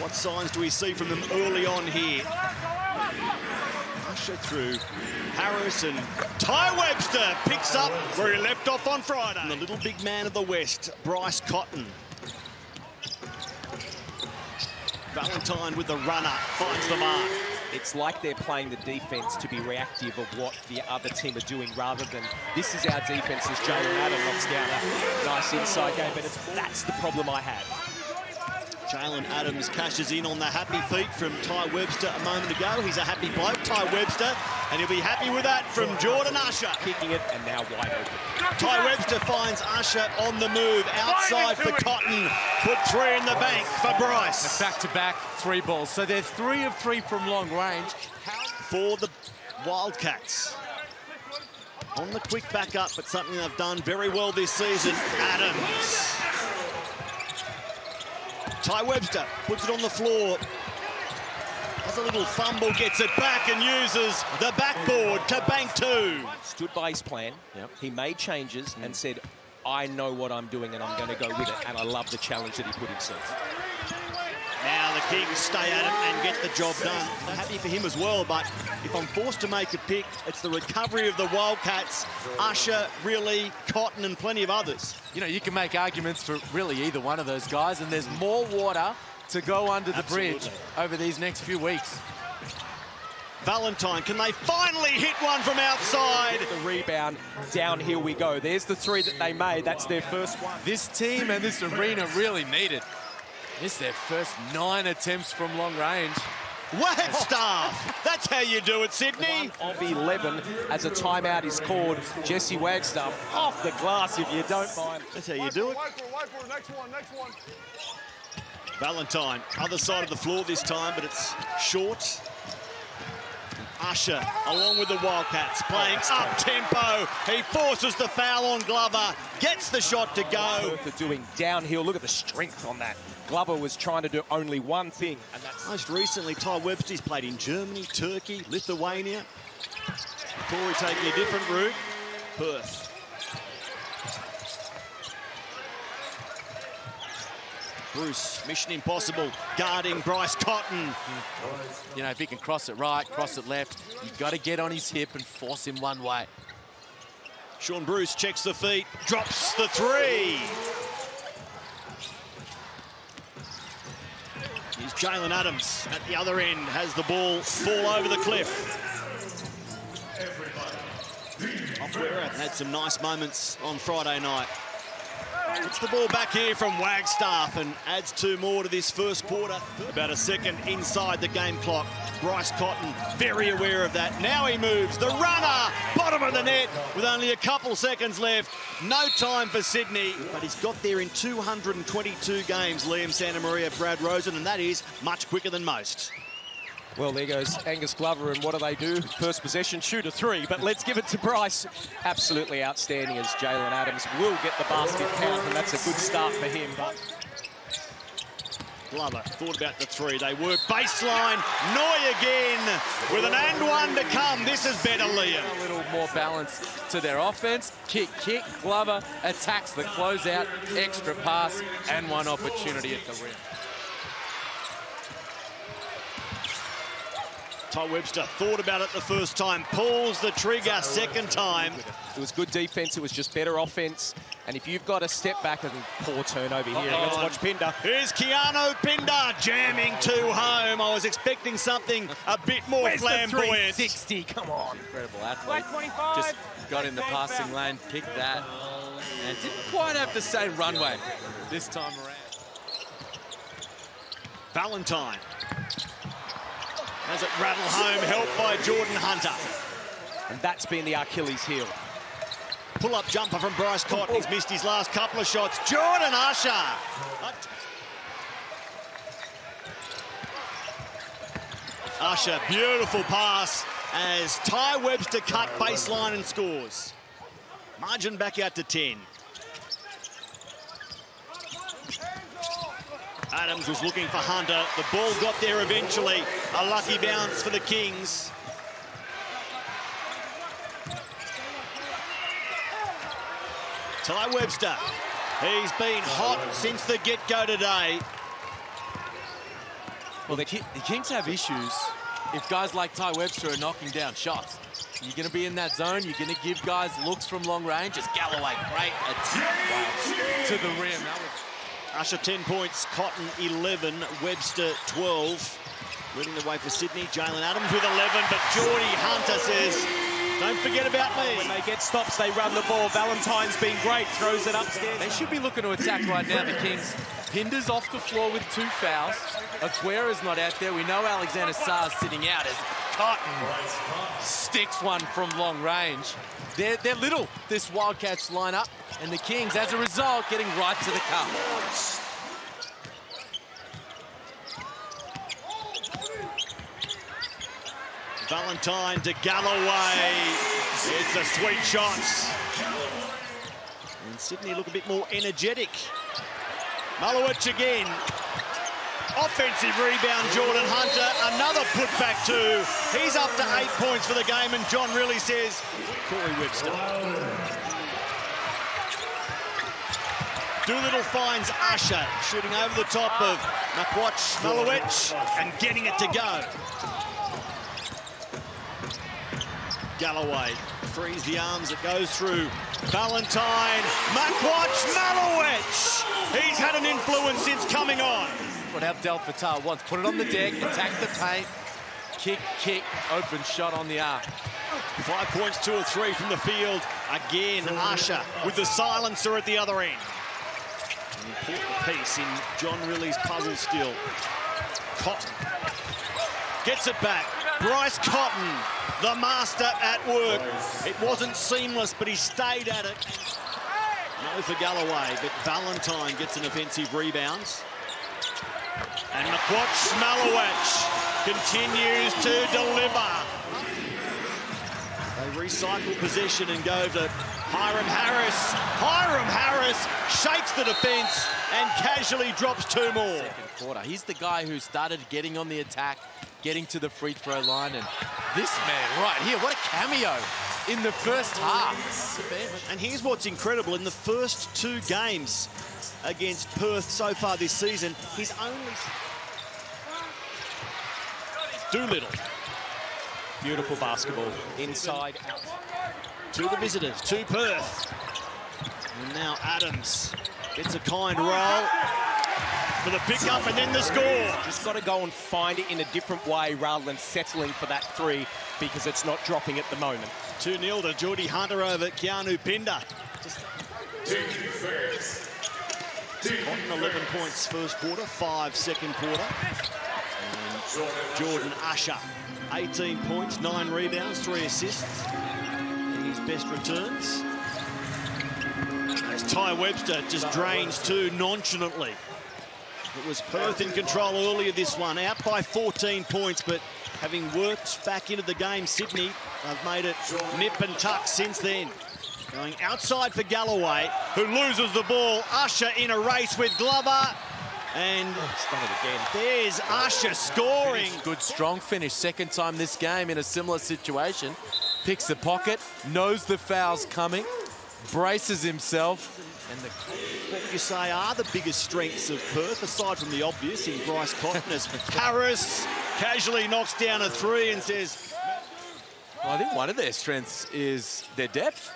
What signs do we see from them early on here? Usher through. Harris and Ty Webster picks up where he left off on Friday. And the little big man of the West, Bryce Cotton. Valentine with the runner, finds the mark. It's like they're playing the defense to be reactive of what the other team are doing rather than this is our defense as Jalen Adams knocks down a nice inside game, but that's the problem I have. Jalen Adams cashes in on the happy feet from Ty Webster a moment ago. He's a happy bloke, Ty Webster, and he'll be happy with that from Jordan Usher. Kicking it and now wide open. Ty Webster finds Usher on the move, outside for Cotton. Put three in the bank for Bryce. Back-to-back three balls. So they're 3 of 3 from long range. For the Wildcats. On the quick back up, but something they've done very well this season, Adams. Ty Webster puts it on the floor. Has a little fumble, gets it back and uses the backboard to bank two. Stood by his plan. Yep. He made changes and said, I know what I'm doing and I'm going to go with it. And I love the challenge that he put himself. Now the Kings stay at it and get the job done. I'm happy for him as well, but if I'm forced to make a pick, it's the recovery of the Wildcats, Usher, really, Cotton and plenty of others. You know, you can make arguments for really either one of those guys, and there's more water to go under the bridge over these next few weeks. Valentine, can they finally hit one from outside? The rebound, downhill we go. There's the three that they made. That's their first one. This team and this arena really need it. It's their first 9 attempts from long range. Wagstaff! That's how you do it, Sydney. 1 of 11 as a timeout is called. Jesse Wagstaff off the glass if you don't mind. That's how you do it. Next one. Valentine, other side of the floor this time, but it's short. Usher, along with the Wildcats, playing up-tempo. He forces the foul on Glover, gets the shot to go. Perth are doing downhill. Look at the strength on that. Glover was trying to do only one thing, and that's... Most recently, Ty Webster's played in Germany, Turkey, Lithuania. Corey taking a different route. Perth. Bruce, mission impossible, guarding Bryce Cotton. You know, if he can cross it right, cross it left, you've got to get on his hip and force him one way. Sean Bruce checks the feet, drops the three. Here's Jalen Adams at the other end, has the ball fall over the cliff. Off-Wera had some nice moments on Friday night. Puts the ball back here from Wagstaff and adds 2 more to this first quarter. About a second inside the game clock. Bryce Cotton very aware of that. Now he moves. The runner, bottom of the net with only a couple seconds left. No time for Sydney, but he's got there in 222 games, Liam Santamaria, Brad Rosen, and that is much quicker than most. Well, there goes Angus Glover, and what do? First possession, shoot a 3, but let's give it to Bryce. Absolutely outstanding as Jalen Adams will get the basket count, and that's a good start for him. But Glover thought about the 3. They work baseline. Noy again with an and one to come. This is better, Liam. A little more balance to their offense. Kick. Glover attacks the closeout, extra pass, and one opportunity at the rim. Ty Webster thought about it the first time, pulls the trigger second time. It was good defense, it was just better offense. And if you've got a step back and poor turnover here, let's watch Pinder. Here's Keanu Pinder jamming 2 home. I was expecting something a bit more flamboyant. 360, come on. Incredible athlete. Just got in the passing lane, picked that, and didn't quite have the same runway this time around. Valentine. As it rattle home, helped by Jordan Hunter. And that's been the Achilles heel. Pull-up jumper from Bryce Cotton. He's missed his last couple of shots. Jordan Usher. Usher, beautiful pass as Ty Webster cut baseline and scores. Margin back out to 10. Adams was looking for Hunter. The ball got there eventually. A lucky bounce for the Kings. Ty Webster. He's been hot since the get-go today. Well, the Kings have issues if guys like Ty Webster are knocking down shots. You're going to be in that zone. You're going to give guys looks from long range. It's Galloway, great attack to the rim. That was... Usher 10 points, Cotton 11, Webster 12. Leading the way for Sydney, Jalen Adams with 11, but Geordie Hunter says, don't forget about me. When they get stops, they run the ball. Valentine's been great, throws it upstairs. They should be looking to attack right now, the Kings. Pinder's off the floor with 2 fouls. Aguera's not out there. We know Alexander Sarr's sitting out as Cotton sticks one from long range. They're little, this Wildcats lineup, and the Kings, as a result, getting right to the cup. Valentine to Galloway. It's a sweet shot. And Sydney look a bit more energetic. Malowich again. Offensive rebound, Jordan Hunter. Another putback too. He's up to 8 points for the game, and John really says, Corey Webster. Doolittle finds Usher, shooting over the top of Malowich and getting it to go. Galloway frees the arms, it goes through Valentine, Malowich. He's had an influence since coming on. What Abdel Fattah wants, put it on the deck, attack the paint, kick, open shot on the arc. 5 points, 2 or 3 from the field. Again, Usher with the silencer at the other end. An important piece in John Riley's puzzle still. Cotton gets it back. Bryce Cotton, the master at work. It wasn't seamless, but he stayed at it. No for Galloway, but Valentine gets an offensive rebound. And Malowich continues to deliver. They recycle possession and go to Hiram Harris. Hiram Harris shakes the defense and casually drops 2 more. Second quarter. He's the guy who started getting on the attack, getting to the free throw line, and this man right here, what a cameo in the first half. And here's what's incredible. In the first 2 games against Perth so far this season, he's only... Doolittle. Beautiful basketball. Inside, out. To the visitors, to Perth. And now Adams gets a kind roll for the pickup and then the score. Just got to go and find it in a different way rather than settling for that 3 because it's not dropping at the moment. 2-0 to Geordie Hunter over Keanu Pinder. Cotton 11 points first quarter, 5 second quarter. And Jordan Usher, 18 points, 9 rebounds, 3 assists. His best returns. As Ty Webster just drains 2 nonchalantly. It was Perth in control earlier this one, out by 14 points, but having worked back into the game, Sydney have made it nip and tuck since then. Going outside for Galloway, who loses the ball. Usher in a race with Glover. And there's Usher scoring. Good, strong finish. Second time this game in a similar situation. Picks the pocket, knows the foul's coming, braces himself. And what would you say are the biggest strengths of Perth, aside from the obvious in Bryce Cotton, as Harris casually knocks down a 3 and says... Well, I think one of their strengths is their depth.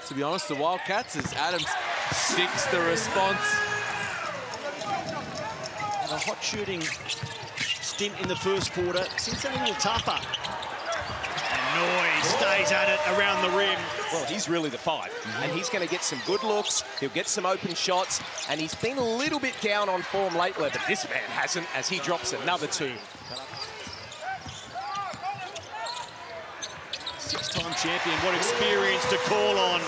To be honest, the Wildcats, as Adams sticks the response. A hot shooting stint in the first quarter, seems a little tougher. And Noy stays at it around the rim. Well, he's really the 5, and he's going to get some good looks, he'll get some open shots, and he's been a little bit down on form lately, but this man hasn't, as he drops another 2. 6-time champion, what experience to call on.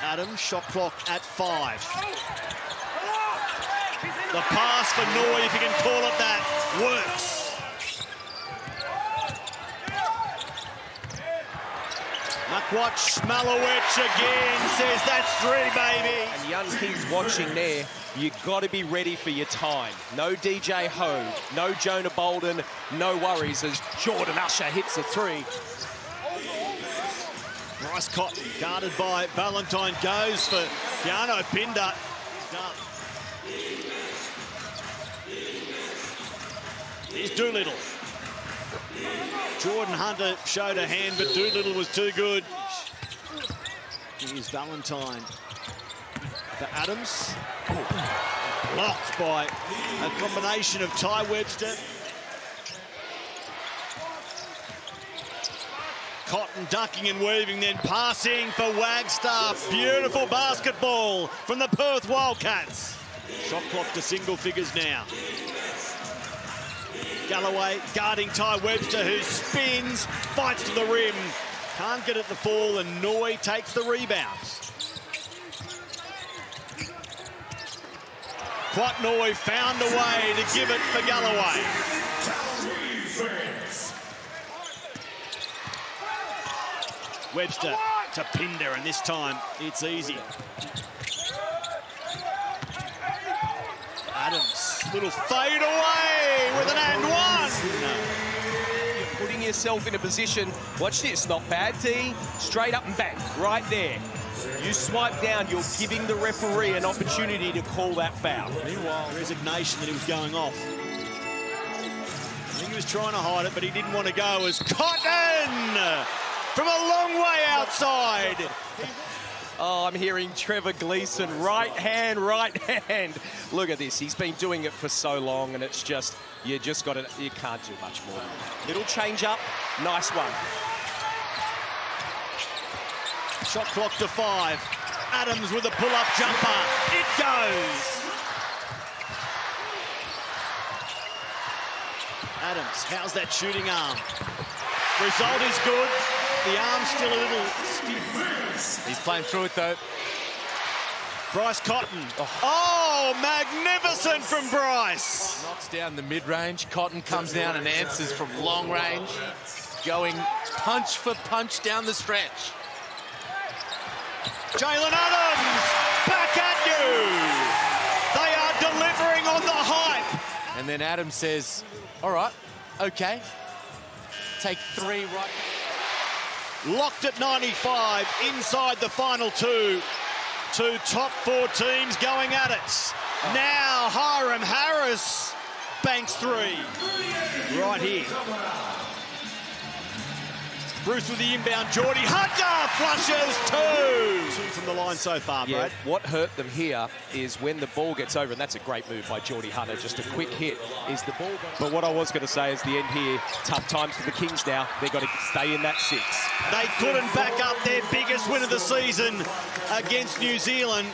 Adams, shot clock at 5. The pass for Noy, if you can call it that, works. Malowich again says that's 3, baby. And young Kings watching there, you've got to be ready for your time. No DJ Ho, no Jonah Bolden, no worries as Jordan Usher hits a 3. Bryce Cotton guarded by Valentine, goes for Keanu Pinder. Here's Doolittle. Jordan Hunter showed a hand, but Doolittle was too good. Here's Valentine for Adams. Blocked by a combination of Ty Webster. Cotton ducking and weaving, then passing for Wagstaff. Beautiful basketball from the Perth Wildcats. Shot clock to single figures now. Galloway guarding Ty Webster, who spins, fights to the rim. Can't get it to fall, and Noy takes the rebounds. Quatnoy found a way to give it for Galloway. Webster to Pinder, and this time it's easy. Adams, little fade away with an and one. No. You're putting yourself in a position, watch this, not bad D, straight up and back, right there. You swipe down, you're giving the referee an opportunity to call that foul. Meanwhile, resignation that he was going off. I think he was trying to hide it, but he didn't want to go as Cotton from a long way outside. Oh, I'm hearing Trevor Gleeson, right hand, right hand. Look at this, he's been doing it for so long, and it's just, you can't do much more. Little change up, nice one. Shot clock to 5. Adams with a pull-up jumper. It goes. Adams, how's that shooting arm? Result is good. The arm's still a little stiff. He's playing through it, though. Bryce Cotton. Oh, magnificent from Bryce. Knocks down the mid-range. Cotton comes down and answers from long range. Going punch for punch down the stretch. Jalen Adams, back at you. They are delivering on the hype. And then Adams says, all right, okay. Take 3 right. Locked at 95 inside the final 2. 2 top 4 teams going at it. Now Hiram Harris banks 3. Right here. Bruce with the inbound. Geordie Hunter flushes 2. 2 from the line so far, Yeah, Brad. what hurt them here is when the ball gets over, and that's a great move by Geordie Hunter, just a quick hit, is the ball. But what I was going to say is the end here, tough times for the Kings now. They've got to stay in that 6. They couldn't back up their biggest win of the season against New Zealand.